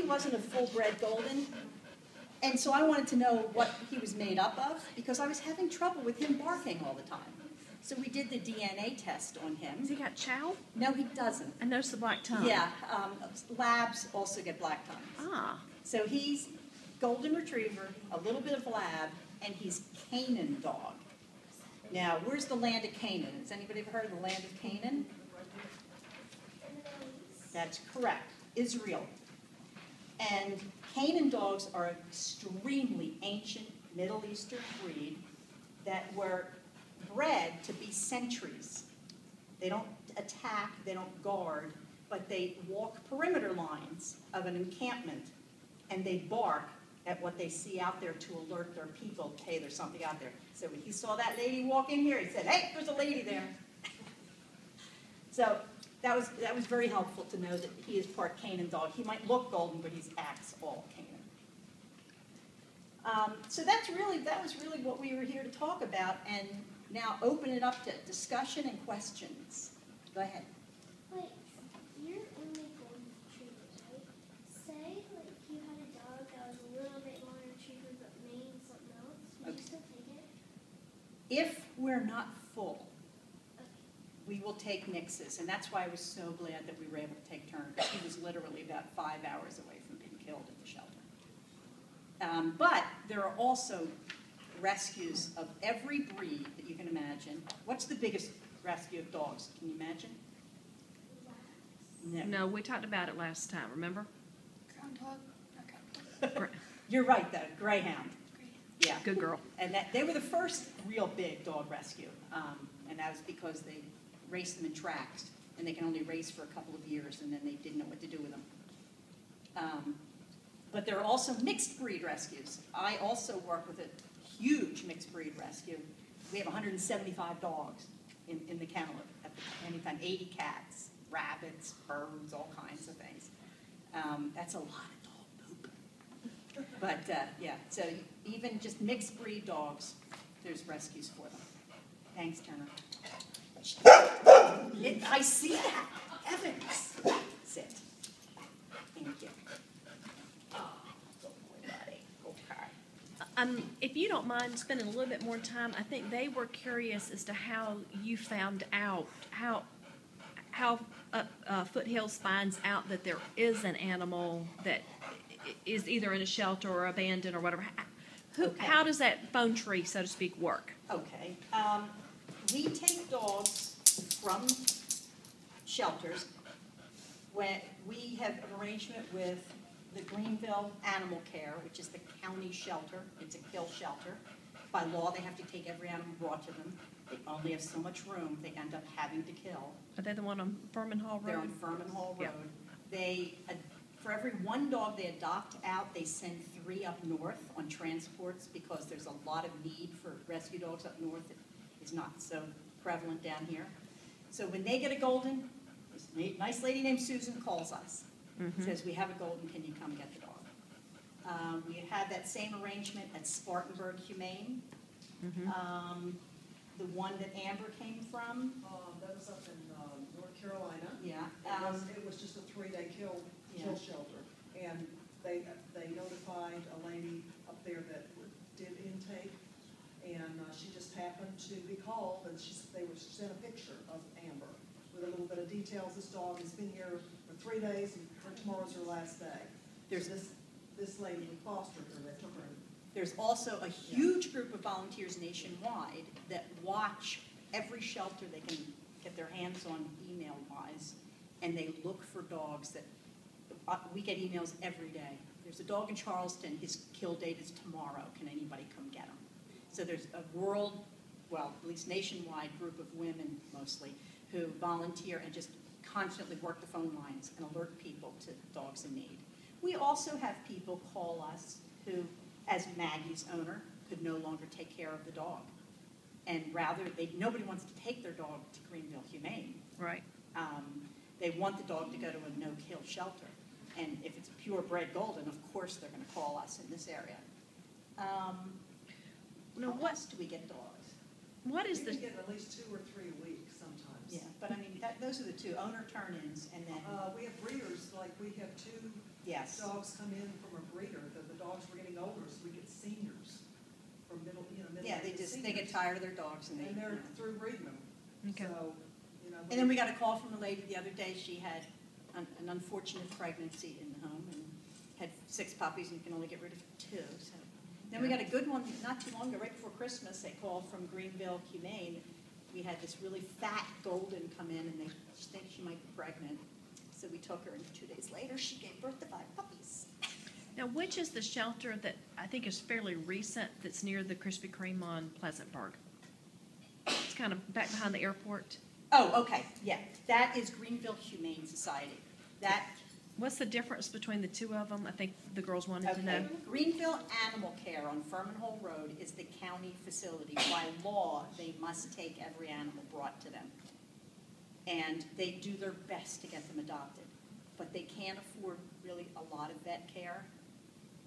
wasn't a full-bred Golden, and so I wanted to know what he was made up of, because I was having trouble with him barking all the time. So we did the DNA test on him. Has he got chow? No, he doesn't. I noticed the black tongue. Yeah, labs also get black tongues. Ah. So he's Golden Retriever, a little bit of lab, and he's Canaan dog. Now, where's the land of Canaan? Has anybody ever heard of the land of Canaan? That's correct, Israel. And Canaan dogs are an extremely ancient Middle Eastern breed that were bred to be sentries. They don't attack, they don't guard, but they walk perimeter lines of an encampment, and they bark at what they see out there to alert their people, hey, there's something out there. So when he saw that lady walk in here, he said, hey, there's a lady there. So that was very helpful to know that he is part Canaan dog. He might look Golden, but he's acts all Canaan. So that was really what we were here to talk about, and now open it up to discussion and questions. Go ahead. Wait, you're only Golden Retrievers, right? Say, like, you had a dog that was a little bit Golden Retriever but named something else, would you still take it? If we're not full, Okay. we will take mixes, and that's why I was so glad that we were able to take Turner, because he was literally about 5 hours away from being killed at the shelter. But there are also rescues of every breed that you can imagine. What's the biggest rescue of dogs? Can you imagine? No, we talked about it last time, remember? Groundhog? Gra- You're right, though. Greyhound. Yeah. Good girl. And they were the first real big dog rescue, and that was because they raced them in tracks, and they can only race for a couple of years, and then they didn't know what to do with them. But there are also mixed breed rescues. I also work with a huge mixed breed rescue. We have 175 dogs in the kennel at any time, 80 cats, rabbits, birds, all kinds of things. That's a lot of dog poop. But yeah, so even just mixed breed dogs, there's rescues for them. Thanks, Turner. I see that. Evans. Sit. Thank you. Oh, good boy, buddy. Okay. If you don't mind spending a little bit more time, I think they were curious as to how you found out, how Foothills finds out that there is an animal that is either in a shelter or abandoned or whatever. Okay. How does that phone tree, so to speak, work? Okay. We take dogs from shelters when we have an arrangement with the Greenville Animal Care, which is the county shelter. It's a kill shelter. By law, they have to take every animal brought to them. They only have so much room. They end up having to kill. Are they the one on Furman Hall Road? They're on Furman Hall Road. Yep. They, for every one dog they adopt out, they send 3 up north on transports because there's a lot of need for rescue dogs up north. It is not so prevalent down here. So when they get a Golden, this nice lady named Susan calls us. Says, we have a Golden, can you come get the dog? We had that same arrangement at Spartanburg Humane. The one that Amber came from. That was up in North Carolina. Yeah. It was just a 3-day kill shelter. And they notified a lady up there that did intake, and she just happened to be called, and they sent a picture of Amber with a little bit of details. This dog has been here for 3 days, and tomorrow's her last day. There's this lady who fostered her that took her in. There's also a huge group of volunteers nationwide that watch every shelter they can get their hands on email-wise, and they look for dogs that, we get emails every day. There's a dog in Charleston, his kill date is tomorrow, can anybody come get him? So there's a at least nationwide group of women mostly, who volunteer and just constantly work the phone lines and alert people to dogs in need. We also have people call us who, as Maggie's owner, could no longer take care of the dog. And rather, nobody wants to take their dog to Greenville Humane. Right. They want the dog to go to a no-kill shelter. And if it's a purebred Golden, of course they're going to call us in this area. Now, How else do we get dogs? What is We the... can get at least 2 or 3 a week sometimes. Yeah, but I mean, those are the 2, owner turn-ins, and then, We have breeders, like we have 2 Yes. dogs come in from a breeder, the dogs were getting older, so we get seniors from middle Yeah, they to just, they get seniors. tired of their dogs and they. And they're through breeding them. Okay. So, you know. And then we got a call from a lady the other day, she had an unfortunate pregnancy in the home and had 6 puppies and you can only get rid of 2, so. Then we got a good one, not too long ago, right before Christmas, they called from Greenville Humane. We had this really fat golden come in and they think she might be pregnant. So we took her and 2 days later, she gave birth to 5 puppies. Now, which is the shelter that I think is fairly recent that's near the Krispy Kreme on Pleasantburg? It's kind of back behind the airport. Oh, okay, yeah, that is Greenville Humane Society. That, What's the difference between the two of them? I think the girls wanted to okay, know. Greenville Animal Care on Furman Hole Road is the county facility. By law, they must take every animal brought to them. And they do their best to get them adopted. But they can't afford really a lot of vet care.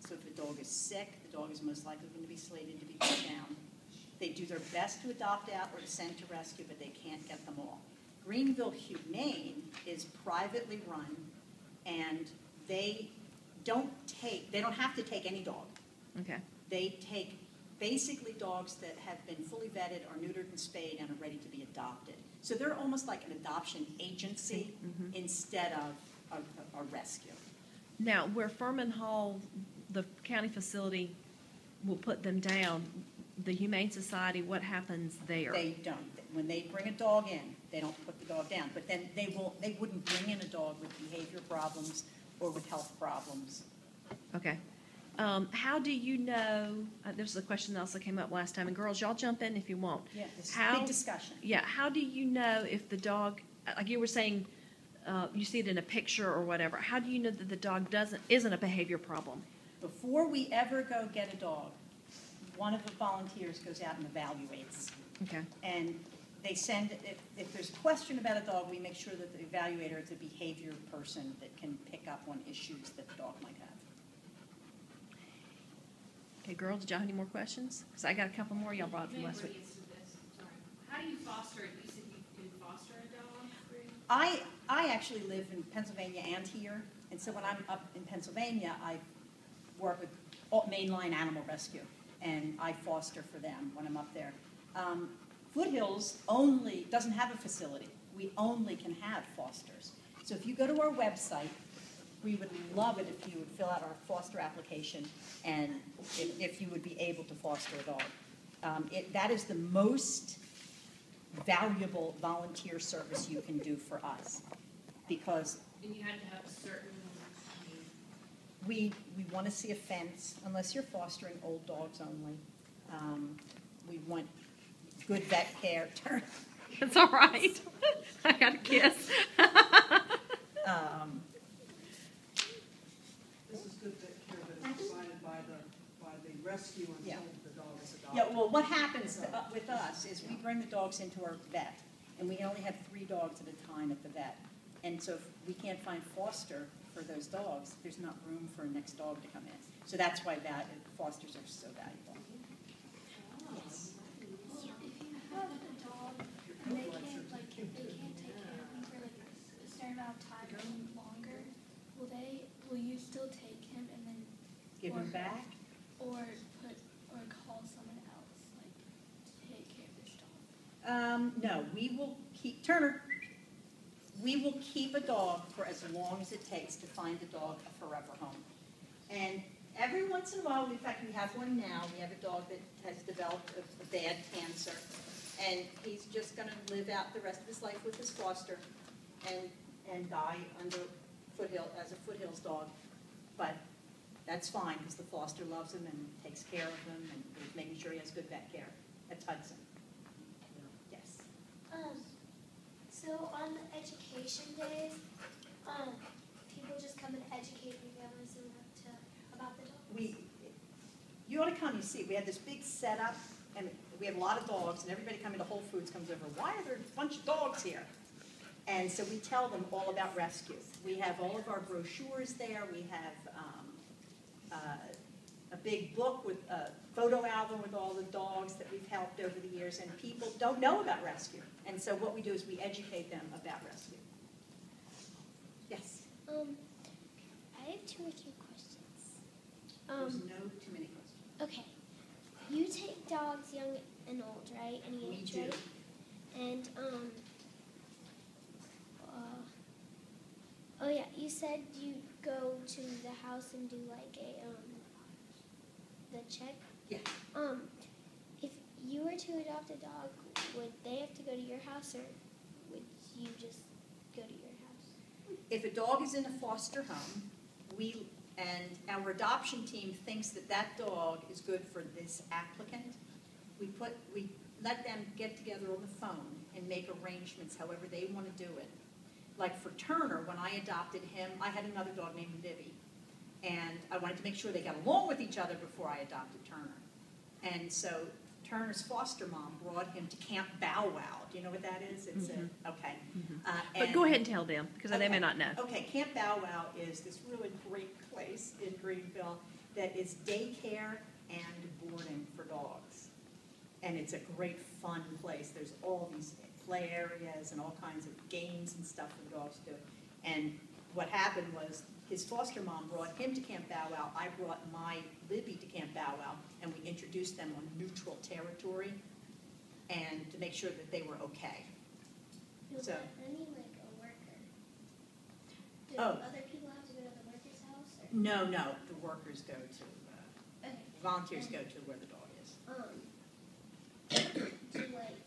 So if a dog is sick, the dog is most likely going to be slated to be put down. They do their best to adopt out or to send to rescue, but they can't get them all. Greenville Humane is privately run, and they don't have to take any dog. Okay. They take basically dogs that have been fully vetted or neutered and spayed and are ready to be adopted. So they're almost like an adoption agency instead of a rescue. Now, where Furman Hall, the county facility, will put them down, the Humane Society, what happens there? They don't. When they bring a dog in, they don't put the dog down. But then they wouldn't bring in a dog with behavior problems or with health problems. Okay. How do you know, this is a question that also came up last time, and girls, y'all jump in if you want. Yeah, this is a How- big discussion. Yeah, how do you know if the dog, like you were saying, you see it in a picture or whatever, how do you know that the dog isn't a behavior problem? Before we ever go get a dog, one of the volunteers goes out and evaluates. Okay. And they send, if there's a question about a dog, we make sure that the evaluator is a behavior person that can pick up on issues that the dog might have. Okay, girls, did y'all have any more questions? Because I got a couple more y'all brought up from last week. How do you foster it? You said you can foster a dog? I actually live in Pennsylvania and here, and so when I'm up in Pennsylvania, I work with Mainline Animal Rescue, and I foster for them when I'm up there. Foothills doesn't have a facility. We only can have fosters. So if you go to our website, we would love it if you would fill out our foster application and if you would be able to foster a dog. That is the most valuable volunteer service you can do for us because And you had to have a certain, we want to see a fence, unless you're fostering old dogs only. We want good vet care. That's all right. I got a kiss. This is good vet care that is provided by the rescue Yeah. until the dog is adopted. Yeah, well, what happens with us is we bring the dogs into our vet, and we only have 3 dogs at a time at the vet. And so if we can't find foster for those dogs, there's not room for a next dog to come in. So that's why fosters are so valuable. Yes. Well, if you have a dog and they can't take care of him for like a certain amount of time or longer, will you still take him and then Give them back. or call someone else like to take care of this dog? No, we will keep, Turner, we will keep a dog for as long as it takes to find a dog a forever home. And every once in a while, in fact, we have one now, we have a dog that has developed a bad cancer, and he's just gonna live out the rest of his life with his foster and die under as a Foothills dog. But that's fine, because the foster loves him and takes care of him and is making sure he has good vet care. That's Hudson. Yes. So on the education days, people just come and educate the families about the dogs. You ought to come, you see, we have this big setup, and we have a lot of dogs, and everybody coming to Whole Foods comes over, why are there a bunch of dogs here? And so we tell them all about rescue. We have all of our brochures there, we have a big book with a photo album with all the dogs that we've helped over the years, and people don't know about rescue. And so what we do is we educate them about rescue. Yes? I have 2 or 3 questions. There's no too many questions. Okay. You take dogs young and old, right? Any We age, do. right? And oh yeah, you said you go to the house and do like a the check. Yeah. If you were to adopt a dog, would they have to go to your house, or would you just go to your house? If a dog is in a foster home, and our adoption team thinks that that dog is good for this applicant, we let them get together on the phone and make arrangements however they want to do it. Like for Turner, when I adopted him, I had another dog named Libby. And I wanted to make sure they got along with each other before I adopted Turner. And so Turner's foster mom brought him to Camp Bow Wow. Do you know what that is? It's okay. But go ahead and tell them, because they may not know. Okay, Camp Bow Wow is this really great place in Greenville that is daycare and boarding for dogs. And it's a great fun place. There's all these play areas and all kinds of games and stuff for the dogs to do. And what happened was his foster mom brought him to Camp Bow Wow. I brought my Libby to Camp Bow Wow, and we introduced them on neutral territory and to make sure that they were okay. No, So- but I mean like a worker. Do Oh. other people have to go to the worker's house? Or? No, the workers go to, Okay. volunteers go to where the dog is. Do like